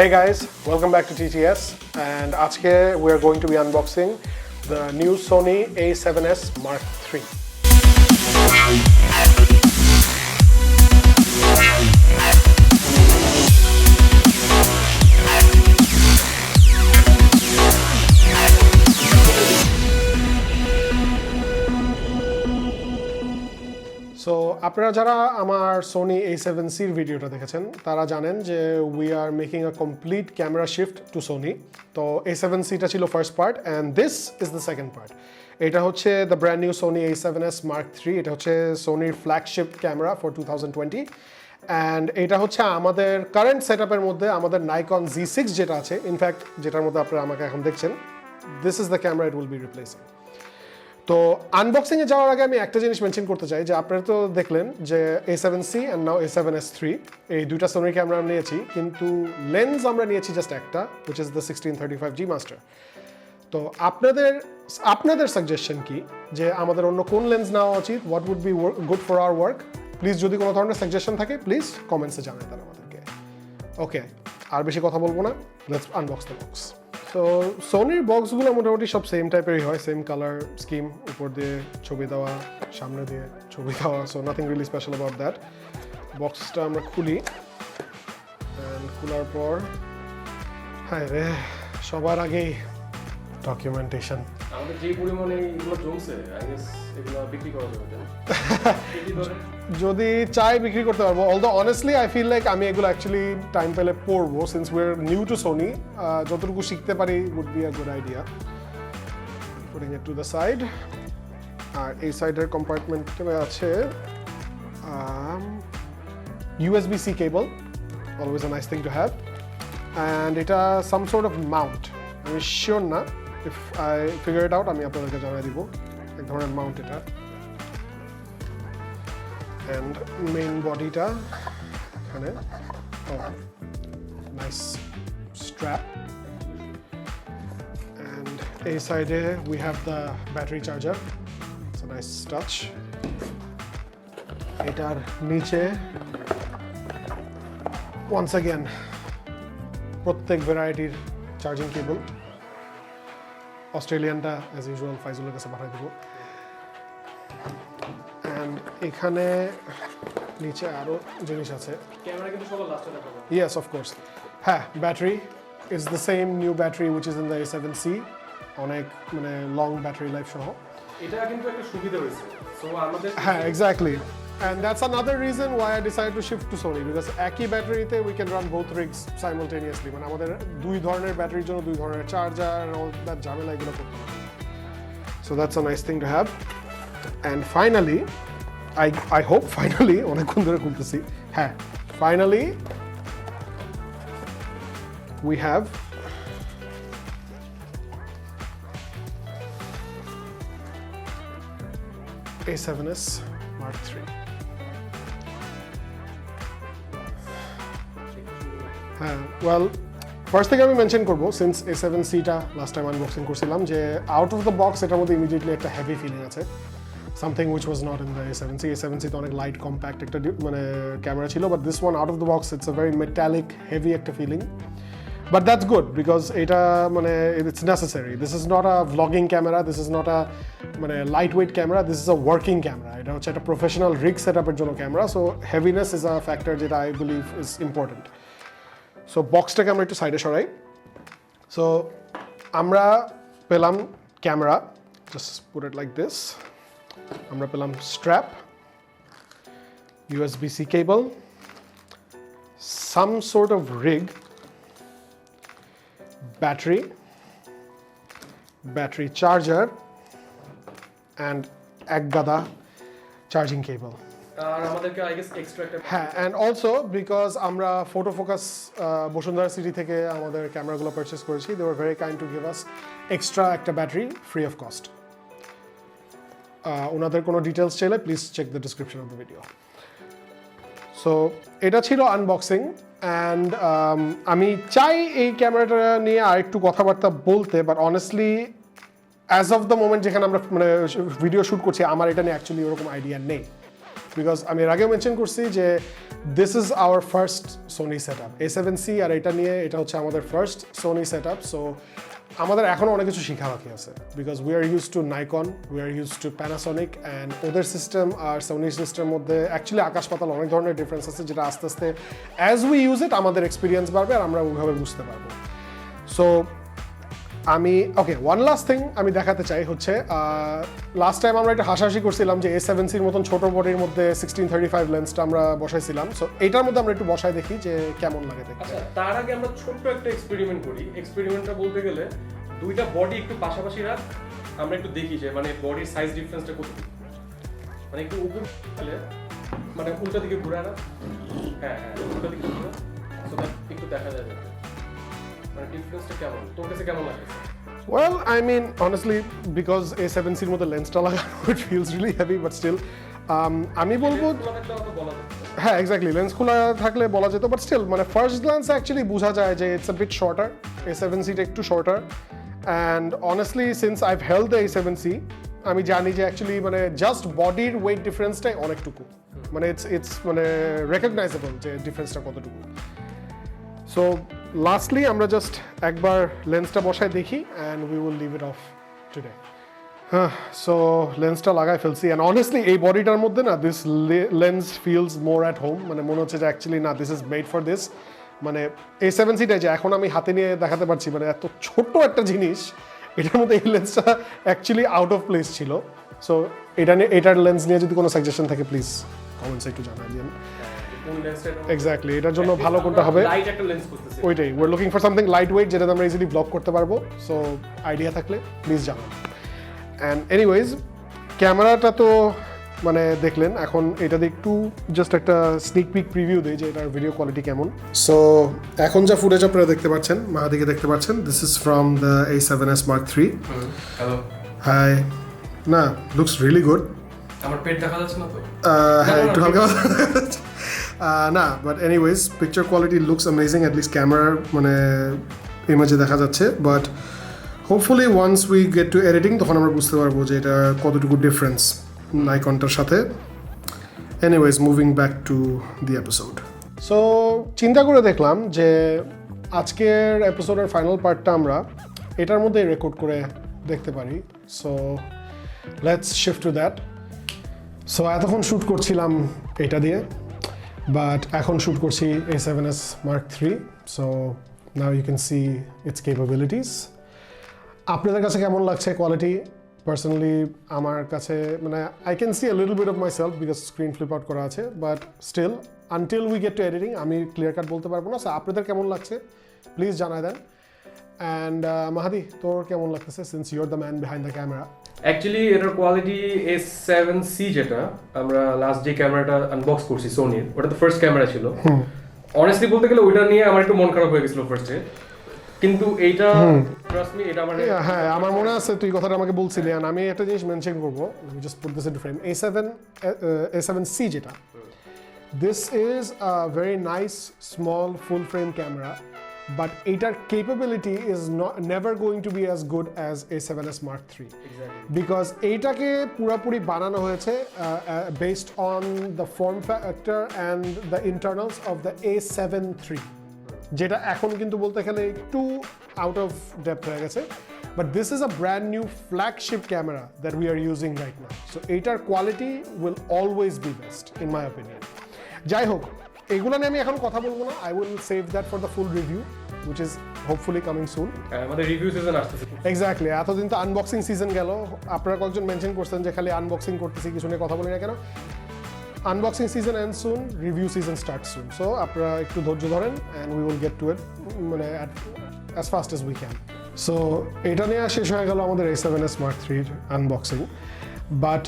Hey guys, welcome back to TTS, and today we are going to be unboxing the new Sony A7S Mark III. So, আপনারা যারা আমার Sony A7S Iii ভিডিওটা দেখেছেন তারা জানেন যে we are making a complete camera shift to Sony. তো A7S Iii টা ছিল first part and this is the second part. এটা হচ্ছে the brand new Sony A7S Mark III. এটা হচ্ছে Sonyর flagship camera for 2020 and এটা হচ্ছে আমাদের current setup-এর মধ্যে আমাদের Nikon Z6 যেটা আছে, in fact যেটার মধ্যে আপনারা আমাকে এখন দেখছেন, this is the camera it will be replacing. তো আনবক্সিং এ যাওয়ার আগে আমি একটা জিনিস মেনশন করতে চাই যে আপনারা তো দেখলেন যে A7C and now A7S III এই দুইটা সোনি ক্যামেরা আমরা নিয়েছি, কিন্তু লেন্স আমরা নিয়েছি জাস্ট একটা, which is the 1635G master. তো আপনাদের সাজেশন কি যে আমাদের অন্য কোন লেন্স নেওয়া উচিত, what would be good for our work? Please যদি কোনো ধরনের সাজেশন থাকে প্লিজ কমেন্টসে জানাই দেন আমাদেরকে। ওকে, আর বেশি কথা বলবো না, লেটস আনবক্স দ্য বক্স। তো সোনির বক্সগুলো মোটামুটি সব সেম টাইপেরই হয়, সেম কালার স্কিম, উপর দিয়ে ছবি দেওয়া, সামনে দিয়ে ছবি দেওয়া, so nothing really special about that. বক্সটা আমরা খুলি, অ্যান্ড খোলার পর হ্যাঁ রে, সবার আগেই ডকুমেন্টেশন। আমাদের যে পরিমাণে এগুলো জমছে, আই গেস এগুলো বিক্রি করা যাবে। যদি চাই বিক্রি করতে পারবো, although honestly I feel like আমি এগুলো অ্যাকচুয়ালি টাইম পেলে পড়বো, since we are new to Sony. যতটুকু শিখতে পারি would be a good idea. Putting it to the side. আর এই সাইডের কম্পার্টমেন্টে আছে USB-C cable, always a nice thing to have. And এটা সাম সর্ট অফ মাউন্ট, আমি শিওর না, if I figure it out আমি আপনাদেরকে জানাই দিব। এক ধরনের মাউন্ট এটা। And main bodyটা এখানে, nice strap, and এই সাইডে we have the battery charger. It's a nice touch. এটার নিচে once again প্রত্যেক ভ্যারাইটির চার্জিং কেবল। অস্ট্রেলিয়ানটা অ্যাজ ইউজুয়াল ফাইজুলের কাছে পাঠিয়ে দেবো। অ্যান্ড এখানে নিচে আরও জিনিস আছে। ক্যামেরা কিন্তু সবার লাস্টে দেখাবো। Yes, of course. হ্যাঁ, battery is the same new battery which is in the A7C, অনেক মানে লং ব্যাটারি লাইফ সহ। এটা কিন্তু একটা সুবিধা হয়েছে, সো আমাদের হ্যাঁ, exactly, and that's another reason why I decided to shift to Sony, because একই ব্যাটারিতে we can run both rigs simultaneously, মানে আমাদের দুই ধরনের ব্যাটারির জন্য দুই ধরনের চার্জার and all that ঝামেলা এগুলো করতে হবে। So that's a nice thing to have. And finally, I hope finally, অনেকক্ষণ ধরে খুলতেছি, হ্যাঁ finally we have A7S Mark III. হ্যাঁ, ওয়েল ফার্স্ট থেকে আমি মেনশন করবো, সিন্স A7C টা লাস্ট টাইম আনবক্সিং করছিলাম, যে আউট অফ দ্য বক্স এটার মধ্যে ইমিডিয়েটলি একটা হেভি ফিলিং আছে, something which was not in the A7C. A7C তো অনেক লাইট কম্প্যাক্ট একটা মানে ক্যামেরা ছিল, but this one out of the box it's a very metallic heavy একটা feeling, but that's good because এটা মানে it's necessary. This is not a vlogging camera, this is not a মানে light weight camera, this is a working camera. এটা হচ্ছে একটা professional rig set আপের জন্য camera, so heaviness is a factor যেটা I believe is important. So বক্সটাকে আমরা একটু সাইডে সরাই। সো আমরা পেলাম camera, just put it like this. আমরা পেলাম strap, USB-C cable, some sort of rig, battery charger, and এক গাদা চার্জিং কেবল। আর আমাদেরকে আই গেস এক্সট্রা একটা, হ্যাঁ, অ্যান্ড অলসো বিকজ আমরা ফটো ফোকাস বসুন্ধরা সিটি থেকে আমাদের ক্যামেরাগুলো পারচেস করেছি, they were very kind to give us extra একটা ব্যাটারি ফ্রি অফ কস্ট। ওনাদের কোনো ডিটেলস চাইলে please check the description of the video. So এটা ছিল আনবক্সিং, অ্যান্ড আমি চাই এই ক্যামেরাটা নিয়ে আরেকটু কথাবার্তা বলতে, but honestly as of the moment যেখানে আমরা মানে ভিডিও শ্যুট করছি, আমার এটা নিয়ে অ্যাকচুয়ালি ওরকম আইডিয়া নেই। বিকজ আমি এর আগেও মেনশন করছি যে this is our first Sony set up A7C, আর এটা নিয়ে এটা হচ্ছে আমাদের first Sony set up. So আমাদের এখনও অনেক কিছু শেখা বাকি আছে because we are use to Nikon, we are use to Panasonic, and ওদের সিস্টেম আর সোনির সিস্টেমের মধ্যে অ্যাকচুয়ালি আকাশ পাতাল অনেক ধরনের ডিফারেন্স আছে, যেটা আস্তে আস্তে অ্যাজ উই ইউজ ইট আমাদের এক্সপিরিয়েন্স বাড়বে আর আমরা ওইভাবে বুঝতে পারবো। সো আমি ওকে ওয়ান লাস্ট থিং আমি দেখাতে চাই হচ্ছে লাস্ট টাইম আমরা একটা হাসাহাসি করছিলাম যে A7Cর মতন ছোট বডির মধ্যে 1635 লেন্সটা আমরা বসাইছিলাম। সো এটার মধ্যে আমরা একটু বসাই দেখি যে কেমন লাগে দেখতে। আচ্ছা, তার আগে আমরা ছোট্ট একটা এক্সপেরিমেন্ট করি। এক্সপেরিমেন্টটা বলতে গেলে দুইটা বডি একটু পাশাপাশি রাখ, আমরা একটু দেখি যে মানে বডির সাইজ ডিফারেন্সটা কতটুকু, মানে একটু উপর গেলে মানে উল্টা দিকে ঘুরে না, হ্যাঁ উল্টা দিকে ঘুরে, সো দ্যাট একটু দেখা যায় মানে ডিফারেন্সটা কেমন, তোর কাছে কেমন লাগে? Well, I mean, honestly, because A7Cর মধ্যে লেন্সটা লাগানো, it feels really heavy, but still, আমি বলবো হ্যাঁ এক্স্যাক্টলি লেন্স খোলা থাকলে বলা যেত, বাট স্টিল মানে ফার্স্ট গ্লান্স অ্যাকচুয়ালি বোঝা যায় যে ইটস আ বিট শর্টার, A7Cটা একটু shorter, and honestly since I've held the A7C আমি জানি যে অ্যাকচুয়ালি মানে জাস্ট বডির ওয়েট ডিফারেন্সটাই অনেকটুকু, মানে ইটস মানে রেকগনাইজেবল যে ডিফারেন্সটা কতটুকু। সো লাস্টলি আমরা জাস্ট একবার লেন্সটা বসায় দেখি and we will leave it off today. So লেন্সটা লাগাই ফেলছি অ্যান্ড অনেস্টলি এই বডিটার মধ্যে না this lens feels more at home, মানে মনে হচ্ছে যে অ্যাকচুয়ালি না this is made for this, মানে A7Cটাই যে এখন আমি হাতে নিয়ে দেখাতে পারছি মানে এত ছোট্ট একটা জিনিস এটার মধ্যে এই লেন্সটা অ্যাকচুয়ালি আউট অফ প্লেস ছিল। সো এটা নিয়ে এটার লেন্স নিয়ে যদি কোনো সাজেশন থাকে প্লিজ কমেন্টসে একটু জানাই দিন। এক্স্যাক্টলি এটার জন্য ভালো কোনটা হবে ওইটাই, we are looking for something light weight যেটা আমরা ইজিলি ব্লগ করতে পারবো। সো আইডিয়া থাকলে প্লিজ জানান। অ্যান্ড এনিওয়েজ ক্যামেরাটা তো মানে দেখলেন, এখন এটা দিয়ে একটু জাস্ট একটা স্নিক পিক প্রিভিউ দিই যে এটার ভিডিও কোয়ালিটি কেমন। সো এখন যা ফুটেজ আপনারা দেখতে পাচ্ছেন, মাহাদিকে দেখতে পাচ্ছেন, this is from the A7S Mark III। Hello hi, না লুকস রিয়েলি গুড। আমার পেট দেখা যাচ্ছে না তো? হ্যাঁ একটু হালকা না, but anyways picture quality looks amazing, at least ক্যামেরার মানে ইমেজে দেখা যাচ্ছে, but hopefully once we get to editing তখন আমরা বুঝতে পারবো যে এটা কতটুকু ডিফারেন্স নাইকনটার সাথে। Anyways moving back to the episode. So চিন্তা করে দেখলাম যে আজকের এপিসোডের ফাইনাল পার্টটা আমরা এটার মধ্যেই রেকর্ড করে দেখতে পারি। So let's shift to that. So এতক্ষণ শ্যুট করছিলাম এটা দিয়ে, বাট এখন শ্যুট করছি A7S Mark III। So now you can see its capabilities. আপনাদের কাছে কেমন লাগছে কোয়ালিটি? পার্সোনালি আমার কাছে মানে I can see a little bit of myself because screen flip out করা আছে, but still until we get to editing আমি ক্লিয়ার কাট বলতে পারবো না। সো আপনাদের কেমন লাগছে প্লিজ জানাই দেন। অ্যান্ড মাহাদি তোর কেমন লাগতেছে since you are the man behind the camera? Actually এটার কোয়ালিটি A7C যেটা আমরা লাস্ট যে ক্যামেরাটা আনবক্স করছি সোনির, ওটা তো ফার্স্ট ক্যামেরা ছিল। অনেস্টলি বলতে গেলে ওইটা নিয়ে আমার একটু মন খারাপ হয়ে গেছিল ফার্স্টে, কিন্তু এইটা ট্রাস্ট মি এটা আমার হ্যাঁ আমার মনে আছে তুই কথাটা আমাকে বলছিলি। আর আমি একটা জিনিস মেনশন করবো, just put this into frame. A7C যেটা, this is a very nice small full frame camera, but এইটার capability is never going to be as good as A7S Mark III, because এইটাকে পুরোপুরি বানানো হয়েছে based on the form factor and the internals of the A7 III, যেটা এখন কিন্তু বলতে গেলে একটু আউট অফ ডেপথ হয়ে গেছে, but this is a brand new flagship camera that we are using right now. So এইটার quality will always be best in my opinion. যাই হোক, এগুলো নিয়ে আমি এখন কথা বলবো না, I will save that for the full review which is hopefully coming soon. আমাদের রিভিউ সিজন আসছে। এক্স্যাক্টলি, এতদিন তো আনবক্সিং সিজন গেল, আপনারা কয়েকজন মেনশন করছেন যে খালি আনবক্সিং করতেছি কিছু নিয়ে কথা বলি না কেন। Unboxing season end soon, review season start soon. So আপনারা একটু ধৈর্য ধরেন and we will get to it মানে as fast as we can. So এটা নিয়ে শেষ হয়ে গেল আমাদের A7S Mark III unboxing, but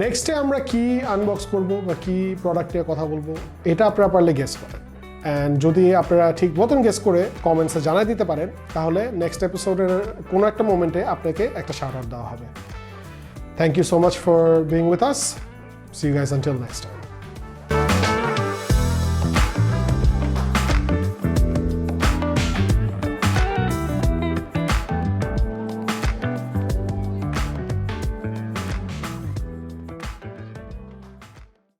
নেক্সটে আমরা কি আনবক্স করব বা কি প্রোডাক্ট নিয়ে কথা বলবো এটা আপনারা পারলে গেস করেন, অ্যান্ড যদি আপনারা ঠিক মতন গেস করে কমেন্টসে জানাই দিতে পারেন তাহলে নেক্সট এপিসোডের কোনো একটা মোমেন্টে আপনাকে একটা শাউট আউট দেওয়া হবে। Thank you so much for being with us. See you guys until next time.